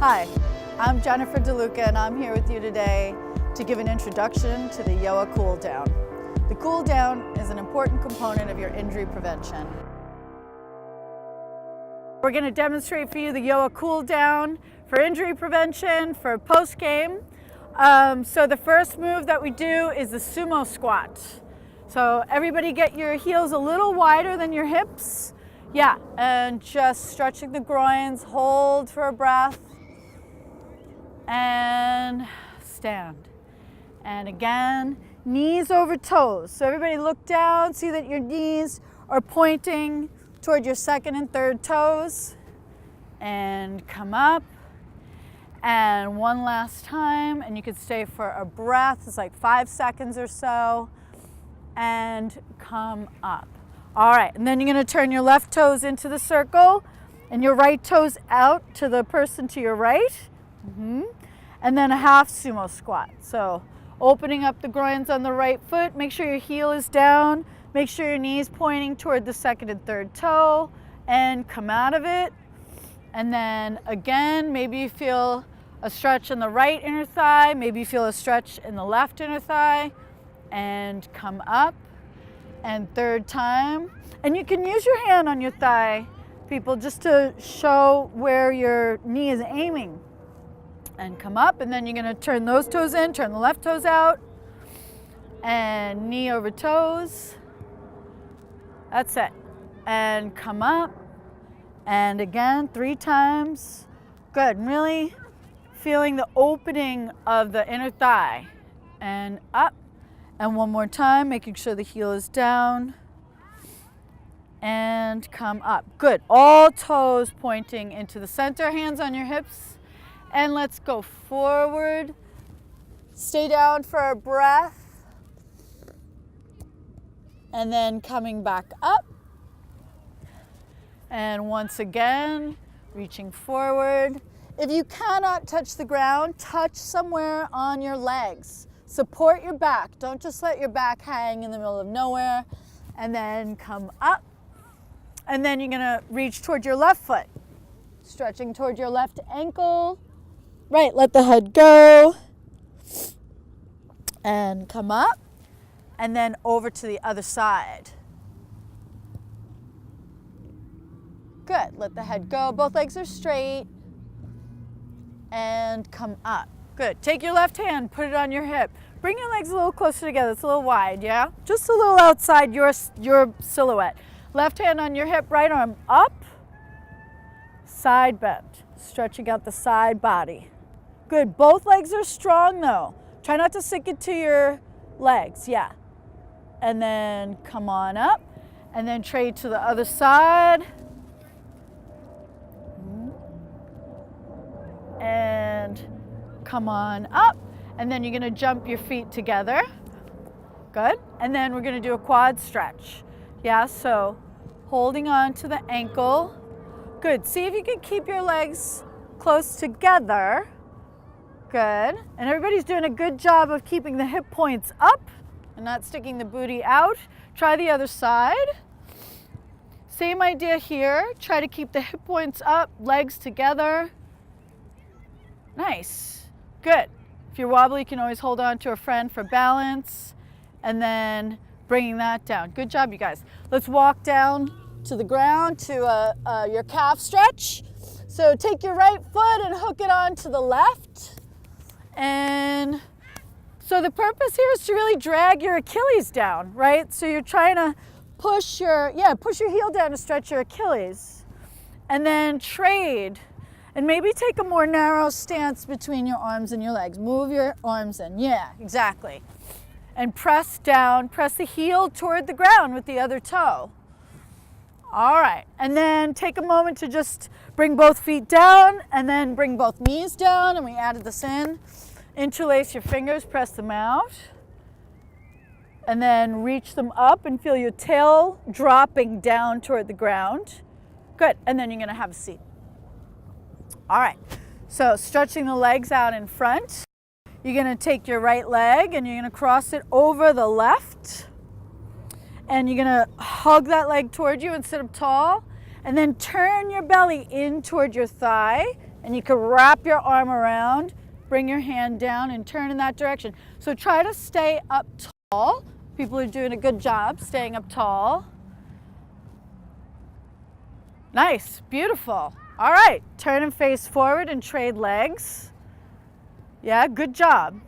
Hi, I'm Jennifer DeLuca and I'm here with you today to give an introduction to the Gjøa cool down. The cool down is an important component of your injury prevention. We're going to demonstrate for you the Gjøa cool down for injury prevention, for post-game. So the first move that we do is the Sumo Squat. So everybody get your heels a little wider than your hips. Yeah, and just stretching the groins, hold for a breath. And stand. And again, knees over toes. So everybody look down, see that your knees are pointing toward your second and third toes. And come up. And one last time, and you can stay for a breath. It's like 5 seconds or so. And come up. All right, and then you're gonna turn your left toes into the circle and your right toes out to the person to your right. And then a half sumo squat. So opening up the groins on the right foot, make sure your heel is down, make sure your knees pointing toward the second and third toe, and come out of it. And then again, maybe you feel a stretch in the right inner thigh, maybe you feel a stretch in the left inner thigh, and come up. And third time. And you can use your hand on your thigh, people, just to show where your knee is aiming. And come up, and then you're gonna turn those toes in, turn the left toes out, and knee over toes. That's it. And come up, and again, 3 times. Good, and really feeling the opening of the inner thigh. And up, and one more time, making sure the heel is down. And come up. Good, all toes pointing into the center, hands on your hips. And let's go forward. Stay down for a breath. And then coming back up. And once again, reaching forward. If you cannot touch the ground, touch somewhere on your legs. Support your back. Don't just let your back hang in the middle of nowhere. And then come up. And then you're gonna reach toward your left foot. Stretching toward your left ankle. Right, let the head go, and come up, and then over to the other side. Good, let the head go, both legs are straight, and come up. Good, take your left hand, put it on your hip. Bring your legs a little closer together, it's a little wide, yeah? Just a little outside your silhouette. Left hand on your hip, right arm up, side bend, stretching out the side body. Good, both legs are strong though. Try not to sink into your legs, yeah. And then come on up, and then trade to the other side. And come on up, and then you're gonna jump your feet together. Good, and then we're gonna do a quad stretch. Yeah, so holding on to the ankle. Good, see if you can keep your legs close together. Good, and everybody's doing a good job of keeping the hip points up and not sticking the booty out. Try the other side. Same idea here. Try to keep the hip points up, legs together. Nice, good. If you're wobbly, you can always hold on to a friend for balance, and then bringing that down. Good job, you guys. Let's walk down to the ground to your calf stretch. So take your right foot and hook it onto the left. And so the purpose here is to really drag your Achilles down, right? So you're trying to push your heel down to stretch your Achilles. And then trade. And maybe take a more narrow stance between your arms and your legs. Move your arms in. Yeah, exactly. And press down, press the heel toward the ground with the other toe. All right, and then take a moment to just bring both feet down and then bring both knees down, and we added this in. Interlace your fingers, press them out, and then reach them up and feel your tail dropping down toward the ground. Good, and then you're gonna have a seat. All right, so stretching the legs out in front. You're gonna take your right leg and you're gonna cross it over the left. And you're gonna hug that leg toward you and sit up tall. And then turn your belly in toward your thigh and you can wrap your arm around, bring your hand down and turn in that direction. So try to stay up tall. People are doing a good job staying up tall. Nice, beautiful. All right, turn and face forward and trade legs. Yeah, good job.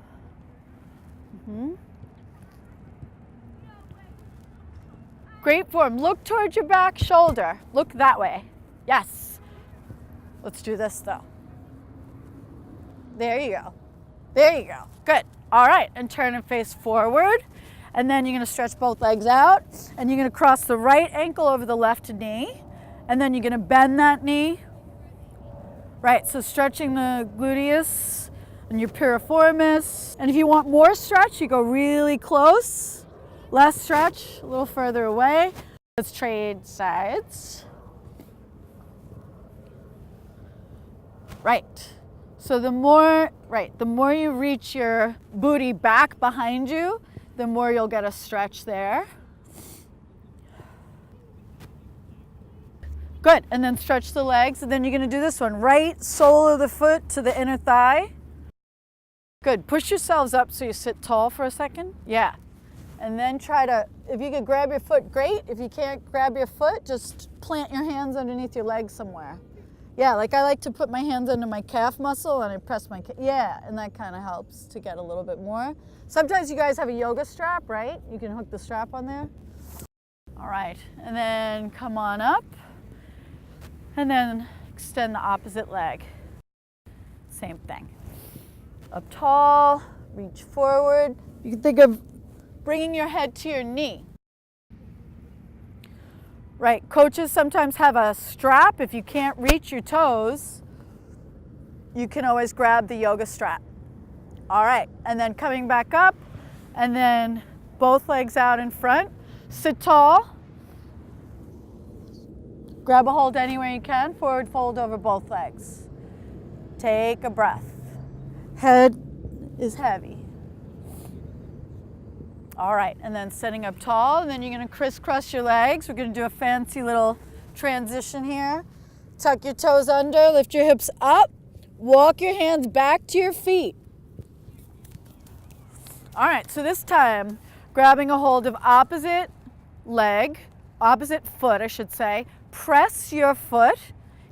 Great form. Look towards your back shoulder. Look that way. Yes. Let's do this though. There you go. There you go. Good. All right, and turn and face forward. And then you're going to stretch both legs out, and you're going to cross the right ankle over the left knee, and then you're going to bend that knee. Right, so stretching the gluteus and your piriformis. And if you want more stretch, you go really close. Less stretch, a little further away. Let's trade sides. Right. So the more you reach your booty back behind you, the more you'll get a stretch there. Good, and then stretch the legs, and then you're gonna do this one. Right sole of the foot to the inner thigh. Good, push yourselves up so you sit tall for a second. Yeah, and then try to, if you could grab your foot, great. If you can't grab your foot, just plant your hands underneath your legs somewhere. Yeah, like I like to put my hands under my calf muscle and I press my, yeah, and that kind of helps to get a little bit more. Sometimes you guys have a yoga strap, right? You can hook the strap on there. All right, and then come on up and then extend the opposite leg. Same thing. Up tall, reach forward. You can think of bringing your head to your knee. Right, coaches sometimes have a strap. If you can't reach your toes, you can always grab the yoga strap. All right, and then coming back up, and then both legs out in front. Sit tall. Grab a hold anywhere you can. Forward fold over both legs. Take a breath. Head is heavy. All right, and then sitting up tall, and then you're gonna crisscross your legs. We're gonna do a fancy little transition here. Tuck your toes under, lift your hips up, walk your hands back to your feet. All right, so this time, grabbing a hold of opposite leg, opposite foot, I should say. Press your foot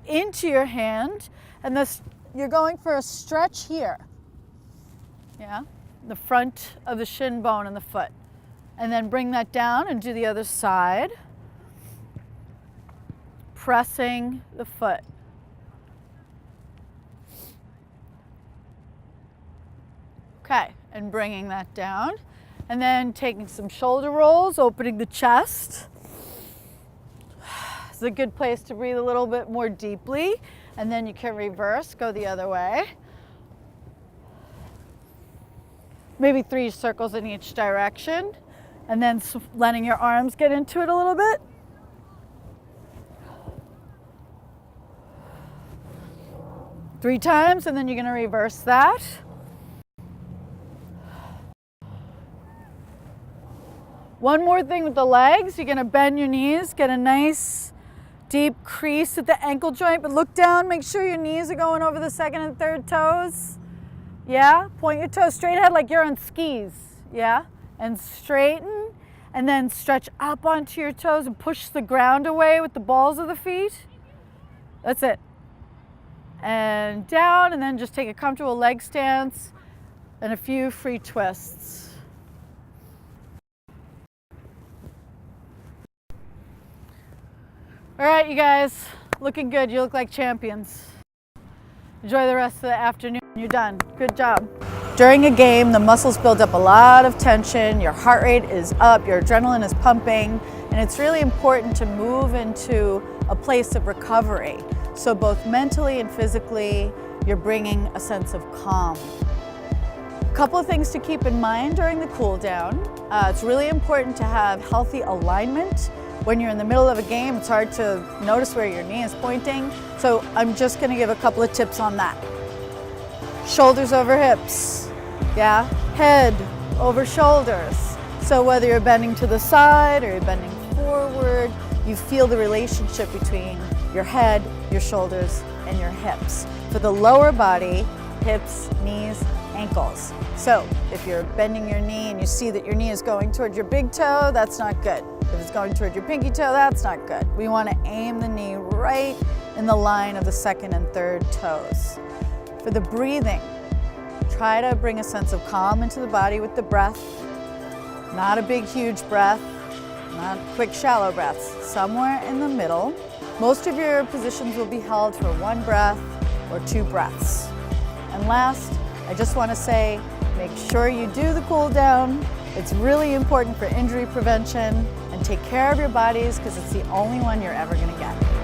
into your hand, and this, you're going for a stretch here. Yeah, the front of the shin bone in the foot. And then bring that down and do the other side. Pressing the foot. Okay, and bringing that down. And then taking some shoulder rolls, opening the chest. It's a good place to breathe a little bit more deeply. And then you can reverse, go the other way. Maybe 3 circles in each direction. And then letting your arms get into it a little bit. Three times, and then you're gonna reverse that. One more thing with the legs, you're gonna bend your knees, get a nice deep crease at the ankle joint, but look down, make sure your knees are going over the second and third toes. Yeah, point your toes straight ahead like you're on skis, yeah? And straighten, and then stretch up onto your toes and push the ground away with the balls of the feet. That's it. And down, and then just take a comfortable leg stance and a few free twists. All right, you guys, looking good. You look like champions. Enjoy the rest of the afternoon. You're done. Good job. During a game, the muscles build up a lot of tension, your heart rate is up, your adrenaline is pumping, and it's really important to move into a place of recovery. So both mentally and physically, you're bringing a sense of calm. A couple of things to keep in mind during the cool down. It's really important to have healthy alignment. When you're in the middle of a game, it's hard to notice where your knee is pointing. So I'm just gonna give a couple of tips on that. Shoulders over hips, yeah? Head over shoulders. So whether you're bending to the side or you're bending forward, you feel the relationship between your head, your shoulders, and your hips. For the lower body, hips, knees, ankles. So if you're bending your knee and you see that your knee is going toward your big toe, that's not good. If it's going toward your pinky toe, that's not good. We want to aim the knee right in the line of the second and third toes. For the breathing, try to bring a sense of calm into the body with the breath. Not a big, huge breath, not quick, shallow breaths. Somewhere in the middle. Most of your positions will be held for 1 breath or 2 breaths. And last, I just want to say, make sure you do the cool down. It's really important for injury prevention, and take care of your bodies because it's the only one you're ever going to get.